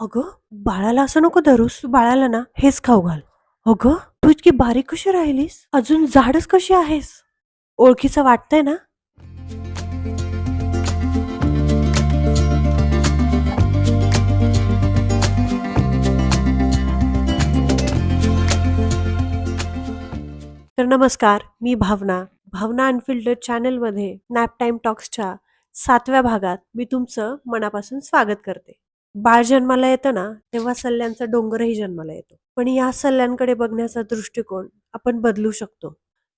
अगं, बाळाला असं नको धरूस. तू बाळाला ना हेच खाऊ घाल. अगं, तू इतकी बारीक कशी राहिलीस? अजून जाडच कशी आहेस? ओळखीचं वाटतंय ना? तर नमस्कार, मी भावना. भावना अनफिल्टर्ड चॅनलमध्ये नॅप टाइम टॉक्सच्या 7व्या भागात मी तुमचं मनापासून स्वागत करते. बाळ जन्माला येतं ना, तेव्हा सल्ल्यांचा डोंगरही जन्माला येतो. पण या सल्ल्यांकडे बघण्याचा दृष्टिकोन आपण बदलू शकतो.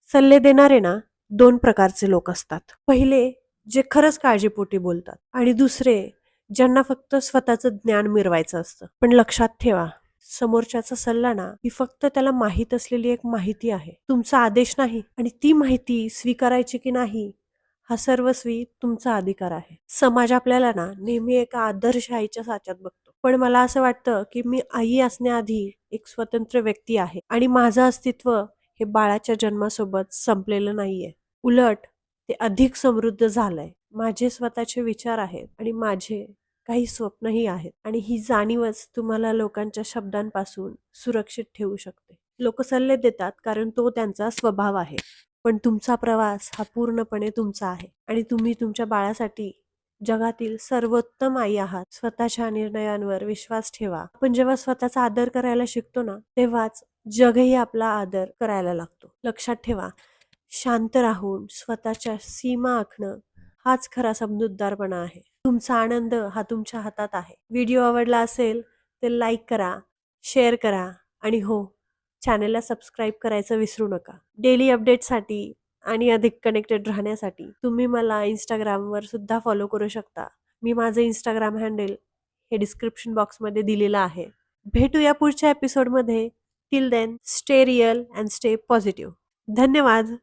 सल्ले देणारे ना 2 प्रकारचे लोक असतात. पहिले जे खरंच काळजीपोटी बोलतात आणि दुसरे ज्यांना फक्त स्वतःचं ज्ञान मिरवायचं असतं. पण लक्षात ठेवा, समोरच्याचा सल्ला ना ही फक्त त्याला माहीत असलेली एक माहिती आहे, तुमचा आदेश नाही. आणि ती माहिती स्वीकारायची की नाही हा सर्वस्वी तुमचा अधिकार आहे. समाज आपल्याला ना नेहमी एका आदर्श आईच्या साच्यात बघतो, पण मला असं वाटतं की मी आई असण्याआधी एक स्वतंत्र व्यक्ती आहे आणि माझं अस्तित्व हे बाळाच्या जन्मासोबत संपलेलं नाहीये. उलट ते अधिक समृद्ध झालंय. माझे स्वतःचे विचार आहेत आणि माझे काही स्वप्नही आहेत आणि ही जाणीवच तुम्हाला लोकांच्या शब्दांपासून सुरक्षित ठेवू शकते. लोक सल्ले देतात कारण तो त्यांचा स्वभाव आहे, पण तुमचा प्रवास हा पूर्णपणे तुमचा आहे आणि तुम्ही तुमच्या बाळासाठी जगातील सर्वोत्तम आई आहात. स्वतःच्या निर्णयांवर विश्वास ठेवा. आपण जेव्हा स्वतःचा आदर करायला शिकतो ना, तेव्हाच जगही आपला आदर करायला लागतो. लक्षात ठेवा, शांत राहून स्वतःच्या सीमा आखणं हाच खरा समजूतदारपणा आहे. तुमचा आनंद हा तुमच्या हातात आहे. व्हिडिओ आवडला असेल तर लाईक करा, शेअर करा आणि हो, चॅनलला सबस्क्राईब करायचं विसरू नका. डेली अपडेटसाठी आणि अधिक कनेक्टेड राहण्यासाठी तुम्ही मला Instagramवर सुद्धा फॉलो करू शकता. मी माझं Instagram हँडल हे डिस्क्रिप्शन बॉक्समध्ये दिलेलं आहे. भेटूया पुढच्या एपिसोडमध्ये. Till then, stay real and stay positive. धन्यवाद.